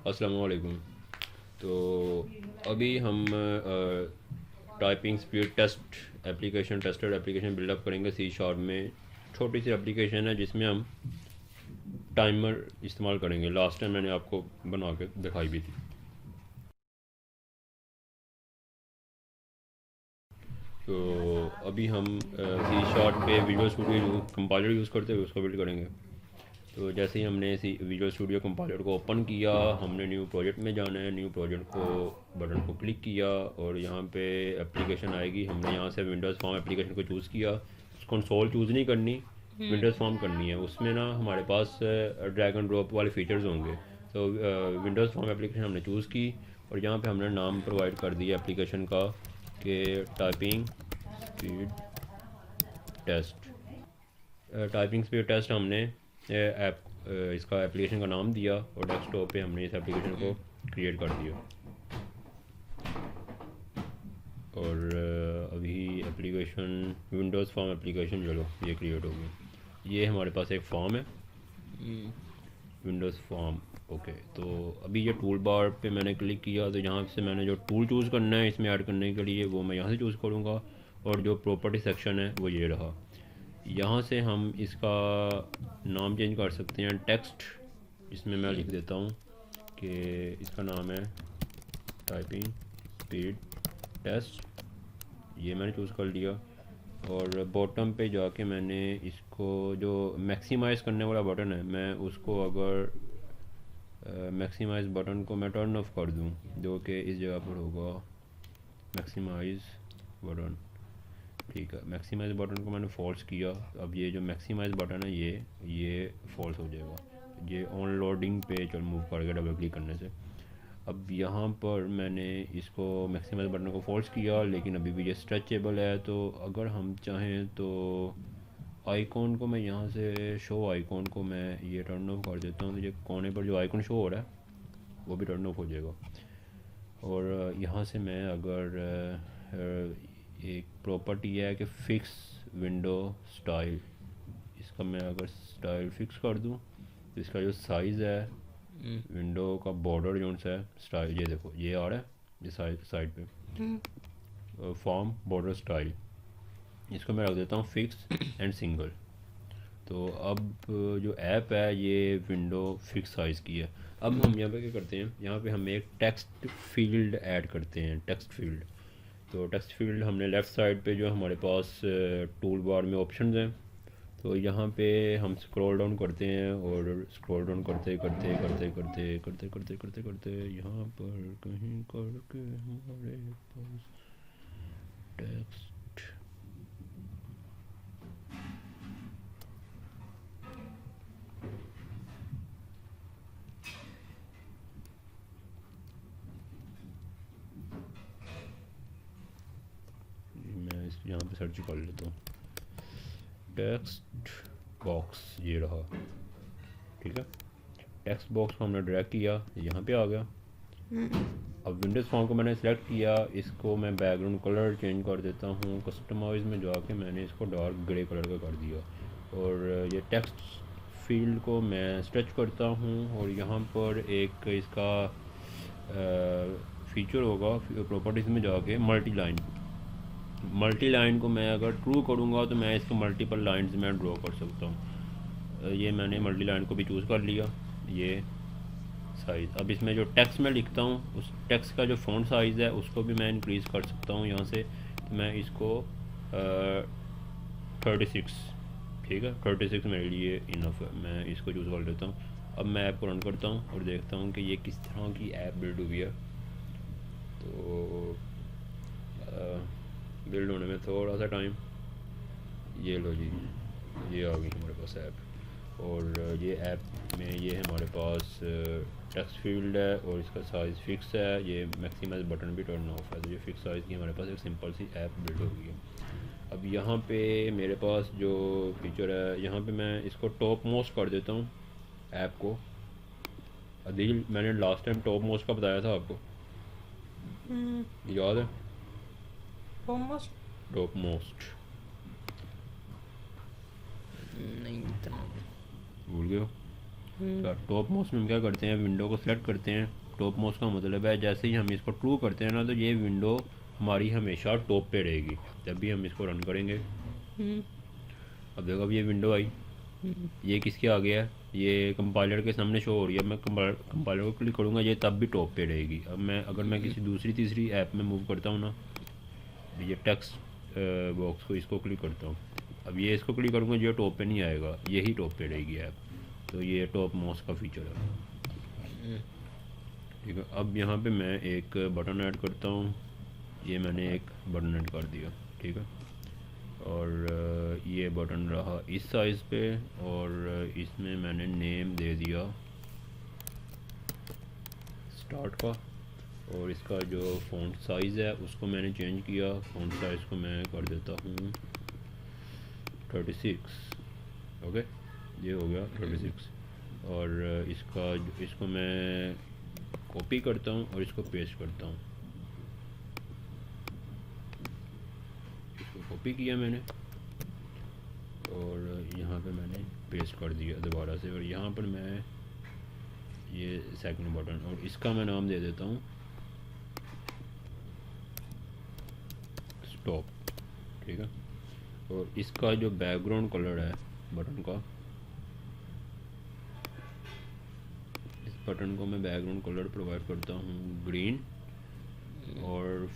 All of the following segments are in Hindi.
अस्सलाम वालेकुम। तो अभी हम typing speed test application tested application build up करेंगे सी शार्प में। छोटी सी एप्लीकेशन है जिसमें हम टाइमर इस्तेमाल करेंगे। लास्ट टाइम मैंने आपको बना के दिखाई भी थी। तो अभी हम सी शार्प पे विजुअल स्टूडियो कंपाइलर यूज़ करते हुए उसको बिल्ड करेंगे। तो जैसे ही हमने इसी विजुअल स्टूडियो कंपाइलर को ओपन किया, हमने न्यू प्रोजेक्ट में जाना है। न्यू प्रोजेक्ट को बटन को क्लिक किया और यहाँ पे एप्लीकेशन आएगी। हमने यहाँ से विंडोज़ फॉर्म एप्लीकेशन को चूज़ किया। कंसोल चूज़ नहीं करनी, विंडोज़ फॉर्म करनी है। उसमें ना हमारे पास ड्रैग एंड ड्रॉप वाले फीचर्स होंगे। तो विंडोज़ फॉर्म एप्लीकेशन हमने चूज़ की और यहाँ पे हमने नाम प्रोवाइड कर दिया एप्लीकेशन का कि typing speed test. Typing speed test हमने ऐप इसका एप्लीकेशन का नाम दिया और डेस्कटॉप पे हमने इस एप्लीकेशन को क्रिएट कर दिया। और अभी एप्लीकेशन विंडोज़ फॉर्म एप्लीकेशन चलो ये क्रिएट हो गई। ये हमारे पास एक फॉर्म है, विंडोज़ फॉर्म। ओके, तो अभी ये टूल बार पे मैंने क्लिक किया तो यहाँ से मैंने जो टूल चूज़ करना है इसमें ऐड करने के लिए वो मैं यहाँ से चूज़ करूँगा। और जो प्रॉपर्टी सेक्शन है वो ये रहा। यहाँ से हम इसका नाम चेंज कर सकते हैं। टेक्स्ट इसमें मैं लिख देता हूँ कि इसका नाम है टाइपिंग स्पीड टेस्ट। ये मैंने चूज़ कर लिया। और बॉटम पे जाके मैंने इसको जो मैक्सिमाइज़ करने वाला बटन है मैं उसको अगर मैक्सिमाइज़ बटन को मैं टर्न ऑफ कर दूं, जो कि इस जगह पर होगा मैक्सिमाइज़ बटन। ठीक है, मैक्सिमाइज़ बटन को मैंने फॉल्स किया। अब ये जो मैक्सिमाइज़ बटन है ये फॉल्स हो जाएगा। ये ऑन लोडिंग पे चल मूव करके डबल क्लिक करने से। अब यहाँ पर मैंने इसको मैक्सिमाइज़ बटन को फॉल्स किया लेकिन अभी भी ये स्ट्रेचेबल है। तो अगर हम चाहें तो आइकॉन को मैं यहाँ से शो आइकॉन को मैं ये टर्न ऑफ कर देता हूँ। तो ये कोने पर जो आइकॉन शो हो रहा है वो भी टर्न ऑफ हो जाएगा। और यहाँ से मैं अगर एक प्रॉपर्टी है कि फ़िक्स विंडो स्टाइल, इसका मैं अगर स्टाइल फ़िक्स कर दूँ तो इसका जो साइज़ है विंडो का बॉर्डर जो सा है स्टाइल, ये देखो ये आ रहा है ये साइड पे फॉर्म बॉर्डर स्टाइल। इसको मैं रख देता हूँ फिक्स एंड सिंगल। तो अब जो ऐप है ये विंडो फिक्स साइज़ की है। अब हम यहाँ पे क्या करते हैं, यहाँ पे हम एक टेक्स्ट फील्ड ऐड करते हैं। टेक्स्ट फील्ड, तो टेक्स्ट फील्ड हमने लेफ़्ट साइड पे जो हमारे पास टूल बार में ऑप्शंस हैं, तो यहाँ पे हम स्क्रॉल डाउन करते हैं और स्क्रॉल डाउन करते करते करते करते करते करते करते करते यहाँ पर कहीं करके हमारे पास टेक्स्ट। मैं इस यहाँ पे सर्च कर लेता हूँ टेक्स्ट बॉक्स, ये रहा। ठीक है, टेक्स्ट बॉक्स को हमने ड्रैग किया, यहाँ पे आ गया। अब विंडोज़ फॉर्म को मैंने सेलेक्ट किया, इसको मैं बैकग्राउंड कलर चेंज कर देता हूँ। कस्टमाइज़ में जाके मैंने इसको डार्क ग्रे कलर का कर दिया। और ये टेक्स्ट फील्ड को मैं स्ट्रेच करता हूँ और यहाँ पर एक इसका फीचर होगा प्रॉपर्टीज़ में जाके मल्टी लाइन को मैं अगर ट्रू करूँगा तो मैं इसको मल्टीपल लाइंस में ड्रॉ कर सकता हूँ। ये मैंने मल्टी लाइन को भी चूज़ कर लिया। ये साइज़, अब इसमें जो टेक्स्ट मैं लिखता हूँ उस टेक्स्ट का जो फ़ॉन्ट साइज़ है उसको भी मैं इंक्रीज़ कर सकता हूँ यहाँ से। तो मैं इसको 36, ठीक है 36 मेरे लिए इनफ है, मैं इसको चूज़ कर लेता हूँ। अब मैं ऐप को रन करता हूँ और देखता हूँ कि ये किस तरह की ऐप बिल्ड हुई है। तो बिल्ड होने में थोड़ा सा टाइम, ये लो जी, ये आ गई हमारे पास ऐप। और ये ऐप में ये हमारे पास टेक्स्ट फील्ड है और इसका साइज़ फ़िक्स है। ये मैक्सिमाइज बटन भी टर्न ऑफ है। तो ये फ़िक्स साइज़ की हमारे पास एक सिंपल सी ऐप बिल्ड हो गई है। अब यहाँ पे मेरे पास जो फीचर है, यहाँ पे मैं इसको टॉप मोस्ट कर देता हूँ ऐप को। अदील, मैंने लास्ट टाइम टॉप मोस्ट का बताया था आपको, याद है? ऑलमोस्ट टॉप मोस्ट नहीं इतना। भूल गए हो? टॉप मोस्ट में हम क्या करते हैं, विंडो को सिलेक्ट करते हैं। टॉप मोस्ट का मतलब है जैसे ही हम इसको ट्रू करते हैं ना, तो ये विंडो हमारी हमेशा टॉप पे रहेगी। जब भी हम इसको रन करेंगे, अब देखो अब ये विंडो आई, ये किसके आ गया है, ये कंपाइलर के सामने शो हो रही है। मैं कंपाइलर को क्लिक करूँगा, ये तब भी टॉप पे रहेगी। अब मैं अगर मैं किसी दूसरी तीसरी ऐप में मूव करता हूँ ना, ये टेक्स्ट बॉक्स को इसको क्लिक करता हूँ, अब ये इसको क्लिक करूँगा, ये टॉप पे नहीं आएगा, यही टॉप पे रहेगी ऐप। तो ये टॉप मोस्ट का फीचर है। ठीक है, अब यहाँ पे मैं एक बटन ऐड करता हूँ। ये मैंने एक बटन ऐड कर दिया, ठीक है। और ये बटन रहा इस साइज़ पे, और इसमें मैंने नेम दे दिया स्टार्ट का। और इसका जो फ़ॉन्ट साइज़ है उसको मैंने चेंज किया। फ़ॉन्ट साइज़ को मैं कर देता हूँ 36। ओके, ये हो गया 36। और इसको मैं कॉपी करता हूँ और इसको पेस्ट करता हूँ। इसको कॉपी किया मैंने और यहाँ पे मैंने पेस्ट कर दिया दोबारा से। और यहाँ पर मैं ये सेकंड बटन, और इसका मैं नाम दे देता हूँ स्टॉप, ठीक है। और इसका जो बैकग्राउंड कलर है बटन का, इस बटन को मैं बैकग्राउंड कलर प्रोवाइड करता हूँ ग्रीन। और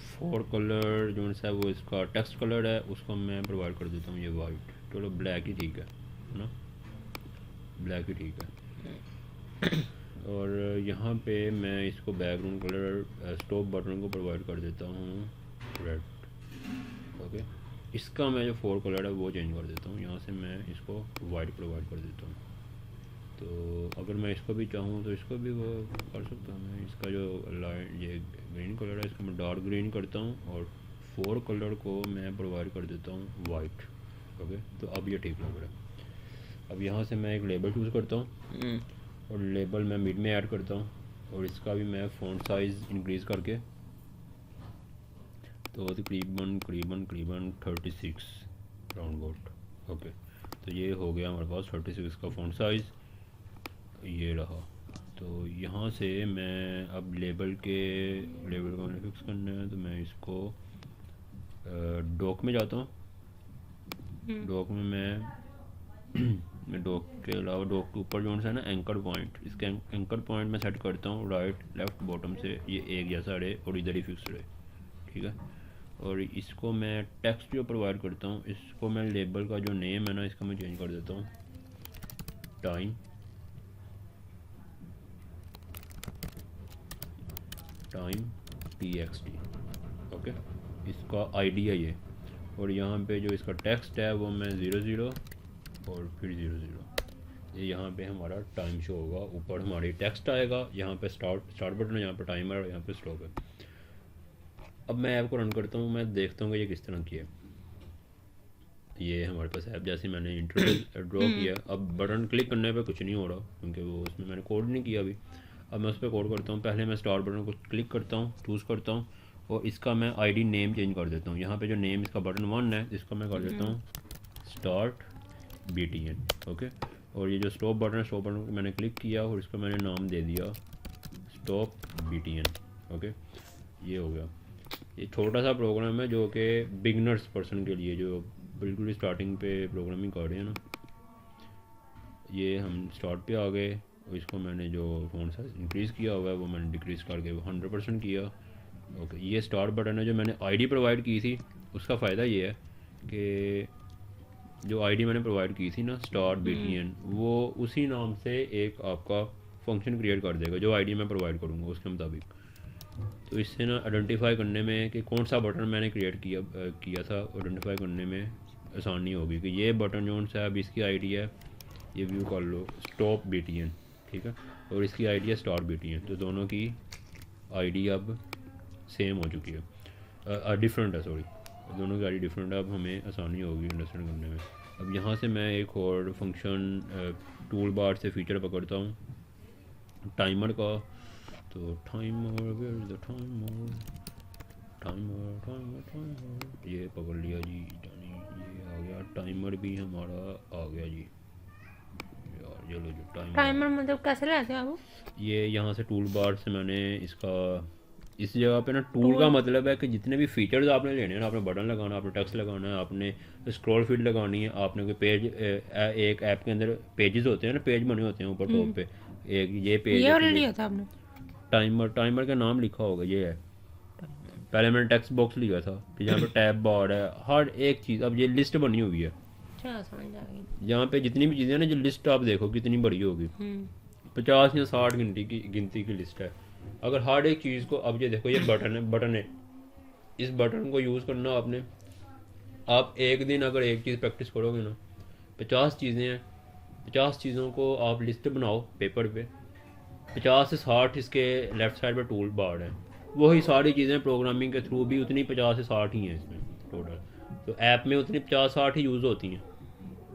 फोर कलर जो सा वो इसका टेक्स्ट कलर है उसको मैं प्रोवाइड कर देता हूँ ये वाइट। चलो ब्लैक ही ठीक है ना, ब्लैक ही ठीक है। और यहाँ पे मैं इसको बैकग्राउंड कलर स्टॉप बटन को प्रोवाइड कर देता हूँ रेड। ओके, इसका मैं जो फोर कलर है वो चेंज कर देता हूँ। यहाँ से मैं इसको वाइट प्रोवाइड कर देता हूँ। तो अगर मैं इसको भी चाहूँ तो इसको भी वो कर सकता हूँ। मैं इसका जो लाइट ये ग्रीन कलर है इसको मैं डार्क ग्रीन करता हूँ और फोर कलर को मैं प्रोवाइड कर देता हूँ वाइट। ओके, तो अब ये ठीक लग रहा है। अब यहाँ से मैं एक लेबल चूज़ करता हूँ और लेबल मैं मिड में ऐड करता हूँ। और इसका भी मैं फ़ॉन्ट साइज़ इंक्रीज़ करके तो तकरीबन 36 राउंड अबाउट। ओके, तो ये हो गया हमारे पास 36 का फ़ॉन्ट साइज़, ये रहा। तो यहाँ से मैं अब लेबल को मैंने फिक्स करना है, तो मैं इसको डॉक में जाता हूँ। डॉक में मैं डॉक के अलावा डॉक के ऊपर जो सा है ना एंकर पॉइंट, इसके एंकर पॉइंट में सेट करता हूँ राइट लेफ़्ट बॉटम से ये एक जैसा रहे और इधर ही फिक्स रहे, ठीक है। और इसको मैं टेक्स्ट जो प्रोवाइड करता हूँ, इसको मैं लेबल का जो नेम है ना इसका मैं चेंज कर देता हूँ टाइम txt। ओके, इसका आईडी है ये। और यहाँ पे जो इसका टेक्स्ट है वो मैं 00 और फिर 00, ये यहाँ पे हमारा टाइम शो होगा। ऊपर हमारी टेक्स्ट आएगा, यहाँ पे स्टार्ट बटन है, यहाँ पे टाइमर है और यहाँ पे स्टॉप है। अब मैं ऐप को रन करता हूँ, मैं देखता हूँ कि ये किस तरह की है। ये हमारे पास ऐप जैसे मैंने इंटरफेस ड्रॉ किया। अब बटन क्लिक करने पे कुछ नहीं हो रहा क्योंकि वो उसमें मैंने कोड नहीं किया अभी। अब मैं उस पर कोड करता हूँ। पहले मैं स्टार्ट बटन को क्लिक करता हूँ, चूज़ करता हूँ और इसका मैं आईडी नेम चेंज कर देता हूँ। यहाँ पे जो नेम इसका बटन 1 है इसको मैं कर देता हूँ स्टार्ट BTN। ओके, और ये जो स्टॉप बटन है, स्टॉप बटन को मैंने क्लिक किया और इसको मैंने नाम दे दिया स्टॉप BTN। ओके, ये हो गया। ये छोटा सा प्रोग्राम है जो कि बिगनर्स पर्सन के लिए, जो बिल्कुल स्टार्टिंग पे प्रोग्रामिंग कर रहे हैं ना। ये हम स्टार्ट पे आ गए और इसको मैंने जो फ़ॉन्ट साइज इंक्रीज़ किया हुआ है वो मैंने डिक्रीज़ करके 100% किया। ओके, ये स्टार्ट बटन है। जो मैंने आईडी प्रोवाइड की थी उसका फ़ायदा ये है कि जो आईडी मैंने प्रोवाइड की थी ना स्टार्ट BTN, वो उसी नाम से एक आपका फंक्शन क्रिएट कर देगा जो आईडी मैं प्रोवाइड करूँगा उसके मुताबिक। तो इससे ना आइडेंटिफाई करने में कि कौन सा बटन मैंने क्रिएट किया था, आइडेंटिफाई करने में आसानी होगी कि ये बटन जो सा अब इसकी आईडी है, ये व्यू कर लो स्टॉप BTN, ठीक है, और इसकी आईडी है स्टार्ट BTN। तो दोनों की आईडी अब सेम हो चुकी है, डिफरेंट है, सॉरी, दोनों की आईडी डिफरेंट है। अब हमें आसानी होगी अंडरस्टैंड करने में। अब यहाँ से मैं एक और फंक्शन टूल बार से फीचर पकड़ता हूँ टाइमर का। तो timer, where is the timer, timer ये पकड़ लिया जी, यानी ये आ गया टाइमर भी हमारा आ गया जी। यार चलो जो टाइमर मतलब कैसे लेते हैं आप? ये यहाँ से टूल बार से मैंने इसका इस जगह पे ना टूल का मतलब है कि जितने भी फीचर्स आपने लेने हैं ना, आपने बटन लगाना, आपने टेक्स्ट लगाना है, आपने स्क्रॉल फील्ड लगानी है, आपने कोई पेज एक ऐप के अंदर पेजेस होते हैं ना, पेज बने होते हैं ऊपर टॉप पे, एक ये पेज ये है, वाला फिर लिया था आपने? टाइमर का नाम लिखा होगा, ये है। पहले मैंने टेक्स्ट बॉक्स लिया था, फिर यहाँ पे टैब बार है, हर एक चीज़ अब ये लिस्ट बनी हुई है। अच्छा, समझ आ गई। यहाँ पे जितनी भी चीज़ें हैं ना, जो लिस्ट आप देखो कितनी बड़ी होगी, 50 या 60 गिनती की लिस्ट है। अगर हर एक चीज़ को, अब ये देखो, ये बटन है, इस बटन को यूज़ करना आपने। आप एक दिन अगर एक चीज़ प्रैक्टिस करोगे ना, 50 चीज़ें हैं, 50 चीज़ों को आप लिस्ट बनाओ पेपर पे, 50 से 60 इसके लेफ़्ट साइड पे टूल बार है, वही सारी चीज़ें प्रोग्रामिंग के थ्रू भी उतनी 50 से 60 ही हैं इसमें टोटल। तो ऐप में उतनी 50-60 ही यूज़ होती हैं।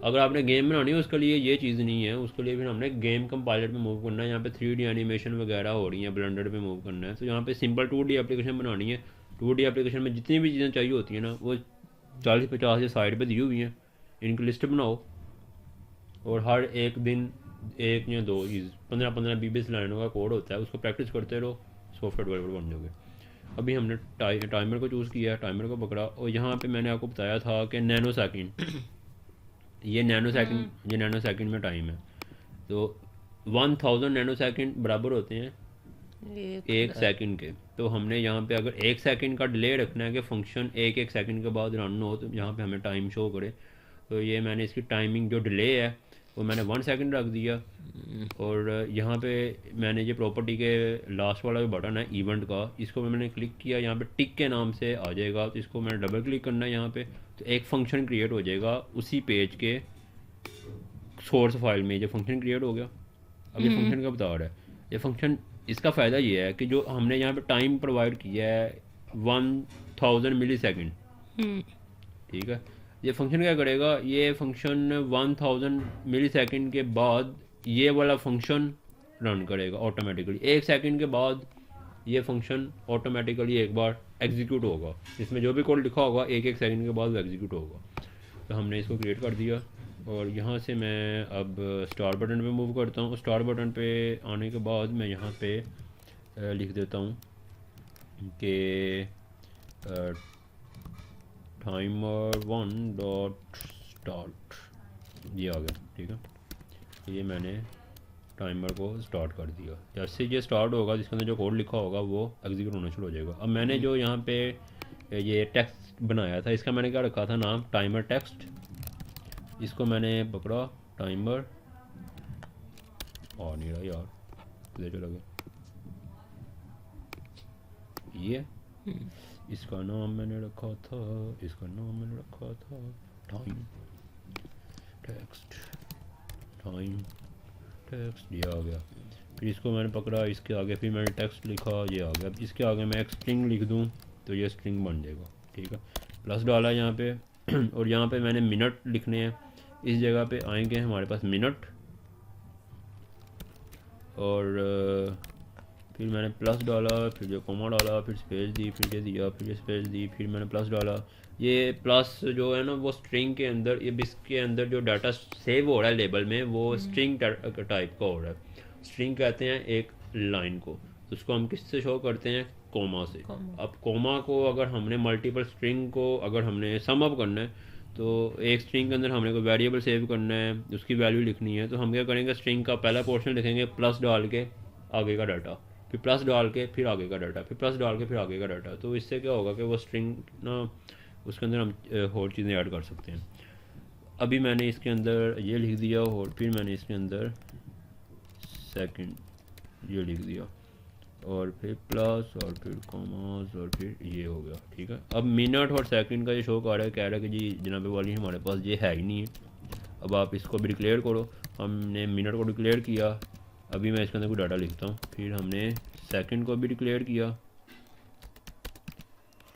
अगर आपने गेम बनानी है उसके लिए ये चीज़ नहीं है, उसके लिए फिर हमने गेम कंपाइलर पे मूव करना है। यहाँ पे 3D एनिमेशन वगैरह हो रही है, ब्लेंडर पे मूव करना है। तो यहाँ पे सिंपल 2D एप्लीकेशन बनानी है। 2D एप्लीकेशन में जितनी भी चीज़ें चाहिए होती हैं ना, वो 40-50 या साइड पे दी हुई हैं, इनकी लिस्ट बनाओ, और हर एक दिन एक या दो चीज़ 15-15-20 लाइनों का कोड होता है, उसको प्रैक्टिस करते रहो, सॉफ्टवेयर डेवलपर बन जाओगे। अभी हमने टाइमर को चूज़ किया, टाइमर को पकड़ा, और यहाँ पे मैंने आपको बताया था कि नैनो सेकंड, ये नैनो सेकंड में टाइम है। तो 1000 नैनो सेकंड बराबर होते हैं एक सेकंड के। तो हमने यहाँ पे अगर 1 सेकंड का डिले रखना है कि फंक्शन 1-1 सेकंड के बाद रन हो, तो यहाँ पे हमें टाइम शो करे। तो ये मैंने इसकी टाइमिंग जो डिले है वो मैंने 1 सेकंड रख दिया। और यहाँ पे मैंने ये प्रॉपर्टी के लास्ट वाला जो बटन है इवेंट का, इसको मैंने क्लिक किया, यहाँ पे टिक के नाम से आ जाएगा, तो इसको मैंने डबल क्लिक करना है यहाँ पे, तो एक फंक्शन क्रिएट हो जाएगा उसी पेज के सोर्स फाइल में। ये फंक्शन क्रिएट हो गया। अब ये फंक्शन का बता रहा है, ये फंक्शन, इसका फ़ायदा ये है कि जो हमने यहाँ पे टाइम प्रोवाइड किया है 1000 मिली सेकेंड, ठीक है, ये फंक्शन क्या करेगा, ये फंक्शन 1000 मिली सेकेंड के बाद ये वाला फंक्शन रन करेगा ऑटोमेटिकली। 1 सेकंड के बाद ये फंक्शन ऑटोमेटिकली एक बार एग्जीक्यूट होगा, इसमें जो भी कोड लिखा होगा 1-1 सेकंड के बाद वो एग्जीक्यूट होगा। तो हमने इसको क्रिएट कर दिया, और यहाँ से मैं अब स्टार बटन पे मूव करता हूँ। स्टार बटन पे आने के बाद मैं यहाँ पे लिख देता हूँ कि टाइमर 1 डॉट स्टार्ट, ये आ गया, ठीक है। ये मैंने टाइमर को स्टार्ट कर दिया। जैसे ये स्टार्ट होगा, जिसके अंदर जो कोड लिखा होगा वो एग्जीक्यूट होना शुरू हो जाएगा। अब मैंने जो यहाँ पे ये टेक्स्ट बनाया था, इसका मैंने क्या रखा था नाम, टाइमर टेक्स्ट। इसको मैंने पकड़ा, टाइमर, और नहीं रहा यार, किधर चला गया ये, इसका नाम मैंने रखा था, इसका नाम मैंने रखा था टाइम टेक्स्ट, टाइम टेक्स्ट, ये आ गया। फिर इसको मैंने पकड़ा, इसके आगे फिर मैंने टेक्स्ट लिखा, ये आ गया। अब इसके आगे मैं एक स्ट्रिंग लिख दूँ तो ये स्ट्रिंग बन जाएगा, ठीक है। प्लस डाला यहाँ पे और यहाँ पे मैंने मिनट लिखने हैं। इस जगह पे आएंगे हमारे पास मिनट, और फिर मैंने प्लस डाला, फिर जो कॉमा डाला, फिर स्पेस दी, फिर ये दिया, फिर ये स्पेस दी, फिर मैंने प्लस डाला। ये प्लस जो है ना वो स्ट्रिंग के अंदर, ये इसके अंदर जो डाटा सेव हो रहा है लेबल में, वो स्ट्रिंग टाइप का हो रहा है। स्ट्रिंग कहते हैं एक लाइन को, उसको हम किससे शो करते हैं, कोमा से। अब कोमा को अगर हमने मल्टीपल स्ट्रिंग को अगर हमने सम अप करना है, तो एक स्ट्रिंग के अंदर हमने कोई वेरिएबल सेव करना है, उसकी वैल्यू लिखनी है, तो हम क्या करेंगे, स्ट्रिंग का पहला पोर्शन लिखेंगे, प्लस डाल के आगे का डाटा, फिर प्लस डाल के फिर आगे का डाटा, फिर प्लस डाल के फिर आगे का डाटा। तो इससे क्या होगा कि वो स्ट्रिंग ना, उसके अंदर हम और चीज़ें ऐड कर सकते हैं। अभी मैंने इसके अंदर ये लिख दिया, और फिर मैंने इसके अंदर सेकंड ये लिख दिया, और फिर प्लस, और फिर कॉमास, और फिर ये हो गया, ठीक है। अब मिनट और सेकंड का ये शो कर रहा है, कह रहा है कि जी जनाब वाली हमारे पास ये है ही नहीं है। अब आप इसको भी डिक्लेयर करो। हमने मिनट को डिक्लेयर किया, अभी मैं इसके अंदर कोई डाटा लिखता हूँ। फिर हमने सेकंड को भी डिक्लेयर किया,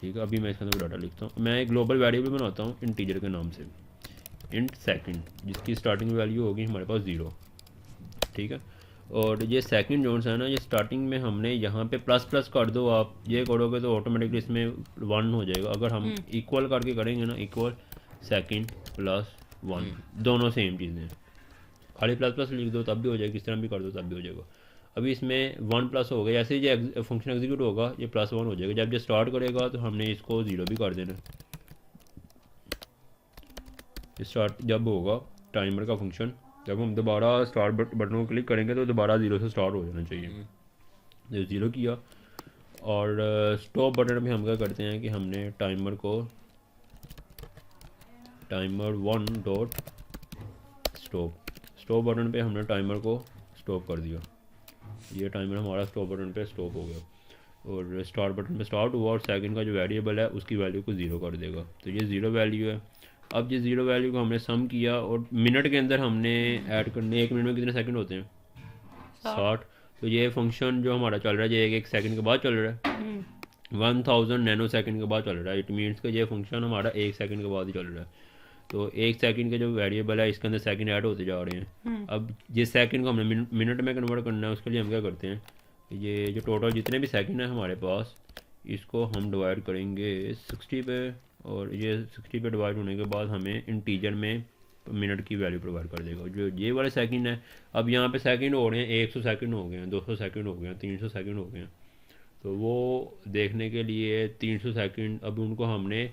ठीक है। अभी मैं इसके अंदर कोई डाटा लिखता हूँ। मैं एक ग्लोबल वेरिएबल बनाता हूँ इंटीजर के नाम से, इंट सेकंड, जिसकी स्टार्टिंग वैल्यू होगी हमारे पास 0, ठीक है। और ये सेकंड जोन्स है ना, ये स्टार्टिंग में हमने यहाँ पे प्लस प्लस कर दो, आप ये करोगे तो ऑटोमेटिकली इसमें 1 हो जाएगा। अगर हम इक्वल करके करेंगे ना, इक्वल सेकंड प्लस 1, दोनों सेम चीज़ें हैं, खाली प्लस प्लस लिख दो तब भी हो जाएगा, किस तरह भी कर दो तब भी हो जाएगा। अभी इसमें 1 प्लस हो गया, जैसे ही ये फंक्शन एग्जीक्यूट होगा ये +1 हो जाएगा। जब ये स्टार्ट करेगा तो हमने इसको 0 भी कर देना। स्टार्ट जब होगा टाइमर का फंक्शन, जब हम दोबारा स्टार्ट बटन को क्लिक करेंगे तो दोबारा 0 से स्टार्ट हो जाना चाहिए। तो 0 किया, और स्टॉप बटन पे हम क्या करते हैं कि हमने टाइमर को टाइमर 1 डॉट स्टॉप बटन पे हमने टाइमर को स्टॉप कर दिया। ये टाइमर हमारा स्टॉप बटन पे स्टॉप हो गया, और स्टार्ट बटन पे स्टार्ट हुआ, और सेकंड का जो वेरिएबल है उसकी वैल्यू को 0 कर देगा। तो ये 0 वैल्यू है। अब ये 0 वैल्यू को हमने सम किया, और मिनट के अंदर हमने ऐड करने, 1 मिनट में कितने सेकंड होते हैं? 60। तो ये फंक्शन जो हमारा चल रहा है ये 1 सेकंड के बाद चल रहा है, 1000 नैनो सेकंड के बाद चल रहा है। इट मीन्स कि ये फंक्शन हमारा 1 सेकंड के बाद ही चल रहा है। तो 1 सेकंड के जो वेरिएबल है इसके अंदर सेकंड ऐड होते जा रहे हैं। अब ये सेकंड को हमने मिनट में कन्वर्ट करना है, उसके लिए हम क्या करते हैं, ये जो टोटल जितने भी सेकंड है हमारे पास, इसको हम डिवाइड करेंगे 60 पे, और ये 60 पे डिवाइड होने के बाद हमें इंटीजर में मिनट की वैल्यू प्रोवाइड कर देगा। जो ये वाले सेकंड है, अब यहाँ पे सेकंड हो रहे हैं, 100 सेकंड हो गए हैं, 200 सेकंड हो गए हैं, 300 सेकंड हो गए हैं। तो वो देखने के लिए 300 सेकंड, अब उनको हमने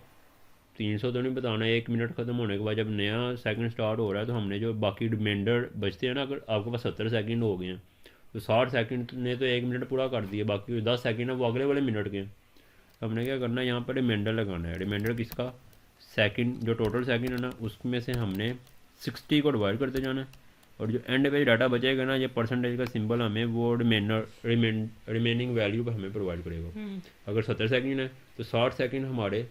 300 तो नहीं बताना है। 1 मिनट ख़त्म होने के बाद जब नया सेकंड स्टार्ट हो रहा है तो हमने जो बाकी रिमाइंडर बचते हैं ना, अगर आपके पास 70 सेकंड हो गए हैं तो 60 सेकंड ने तो 1 मिनट पूरा कर दिया, बाकी 10 सेकंड है वो अगले वाले मिनट के। हमने क्या करना है, यहाँ पर रिमाइंडर लगाना है। रिमाइंडर किसका? सेकंड, जो टोटल सेकंड है ना उसमें से हमने 60 को डिवाइड करते जाना है, और जो एंड पे डाटा बचेगा ना, ये परसेंटेज का सिंबल हमें वो रिमेनिंग वैल्यू पर हमें प्रोवाइड करेगा। अगर 70 सेकंड है तो 60 सेकंड हमारे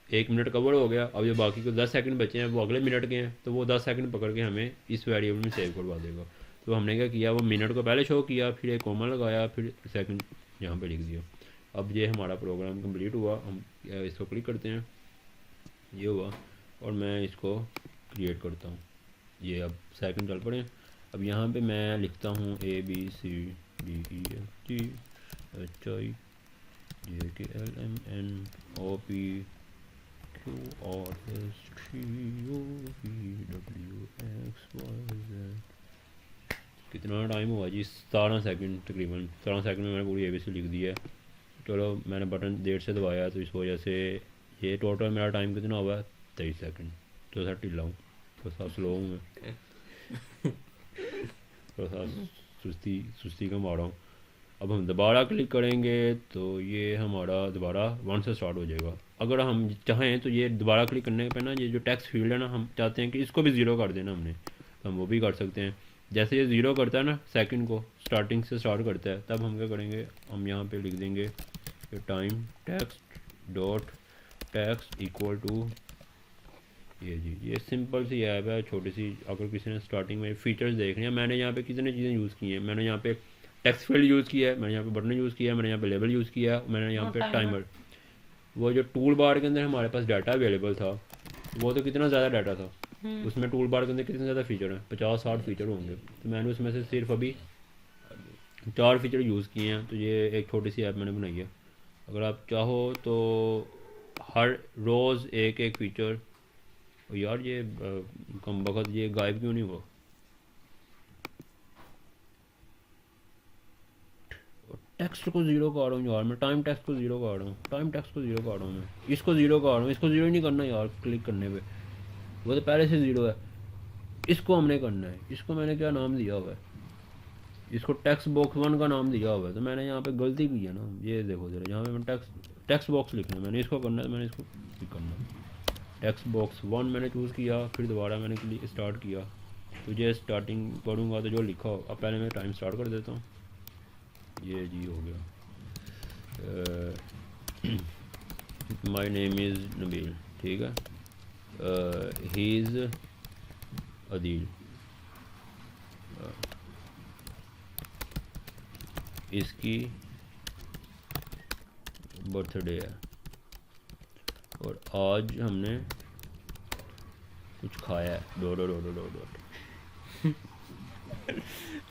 1 मिनट कवर हो गया। अब जो बाकी को 10 सेकंड बचे हैं वो अगले मिनट के हैं, तो वो 10 सेकंड पकड़ के हमें इस वेरिएबल में सेव करवा देगा। तो हमने क्या किया, वो मिनट को पहले शो किया, फिर एक कॉमा लगाया, फिर सेकंड यहाँ पे लिख दिया। अब ये हमारा प्रोग्राम कंप्लीट हुआ। हम इसको क्लिक करते हैं, ये हुआ, और मैं इसको क्रिएट करता हूँ। ये अब सेकंड चल पड़े। अब यहाँ पे मैं लिखता हूँ ABCDEFGHIJKLMNOPQRSTUVWXYZ। कितना टाइम हुआ जी? 17 सेकंड तकरीबन। 17 सेकंड में मैंने पूरी ABC लिख दी है। चलो, मैंने बटन देर से दबाया तो इस वजह से ये टोटल मेरा टाइम कितना हुआ है? 23 सेकंड। तो सर ढीला हूँ, तो सा स्लो हूँ मैं, तो सा सुस्ती का मारा हूँ। अब हम दोबारा क्लिक करेंगे तो ये हमारा दोबारा 1 से स्टार्ट हो जाएगा। अगर हम चाहें तो ये दोबारा क्लिक करने पे ना, ये जो टेक्स्ट फील्ड है ना, हम चाहते हैं कि इसको भी 0 कर देना हमने, तो हम वो भी कर सकते हैं। जैसे ये 0 करता है ना, सेकंड को स्टार्टिंग से स्टार्ट करता है, तब हम क्या करेंगे, हम यहाँ पे लिख देंगे कि time text dot text equal to ये जी। ये सिंपल सी ऐप है, छोटी सी। अगर किसी ने स्टार्टिंग में फीचर्स देखने हैं, मैंने यहाँ पे कितनी चीज़ें यूज़ की हैं। मैंने यहाँ पे टेक्स्ट फील्ड यूज़ किया है, मैंने यहाँ पे बटन यूज़ किया है, मैंने यहाँ पे लेबल यूज़ किया है, मैंने यहाँ पे टाइमर। वो जो टूल बार के अंदर हमारे पास डाटा अवेलेबल था, वो तो कितना ज़्यादा डाटा था उसमें। टूल बार के अंदर कितने ज़्यादा फीचर हैं, 50-60 फीचर होंगे। तो मैंने उसमें से सिर्फ अभी 4 फीचर यूज़ किए हैं। तो ये एक छोटी सी ऐप मैंने बनाई है। अगर आप चाहो तो हर रोज़ एक फीचर। यार ये कम वक्त ये गायब क्यों नहीं हुआ? टेक्स्ट को 0 कर रहा हूँ यार मैं, टाइम टेक्स्ट को 0 कर रहा हूँ, टाइम टेक्स्ट को 0 कर रहा हूँ मैं, इसको 0 कर रहा हूँ। इसको 0 नहीं करना यार, क्लिक करने पे वो तो पहले से 0 है। इसको हमने करना है। इसको मैंने क्या नाम दिया हुआ है, इसको टेक्स्ट बॉक्स 1 का नाम दिया हुआ है। तो मैंने यहाँ पे गलती की है ना, ये देखो ज़रा, यहाँ पे मैं टेक्स्ट बॉक्स लिखना है, मैंने इसको करना है, मैंने इसको क्लिक करना है। टेक्स्ट बॉक्स 1 मैंने चूज़ किया, फिर दोबारा मैंने स्टार्ट किया। तो ये स्टार्टिंग पढ़ूँगा तो जो लिखा हो, अब पहले मैं टाइम स्टार्ट कर देता हूँ। ये जी हो गया। माय नेम इज़ नबील, ठीक है। He is Adeel. इसकी बर्थडे है, और आज हमने कुछ खाया है,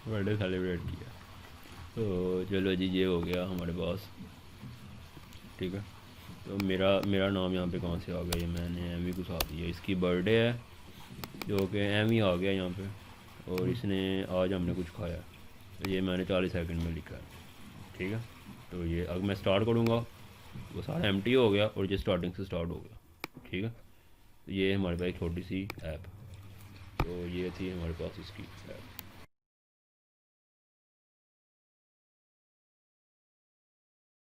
बर्थडे सेलिब्रेट किया। तो चलो जी, ये हो गया हमारे पास, ठीक है। तो मेरा नाम यहाँ पे कहाँ से आ गया? ये मैंने एमी को साथ दिया। इसकी बर्थडे है जो कि एमी आ गया यहाँ पे। और इसने आज हमने कुछ खाया, ये मैंने 40 सेकंड में लिखा है, ठीक है। तो ये अगर मैं स्टार्ट करूँगा वो सारा एम्प्टी हो गया और ये स्टार्टिंग से स्टार्ट हो गया, ठीक है। तो ये हमारे पास एक छोटी सी ऐप, तो ये थी हमारे पास इसकी ऐप।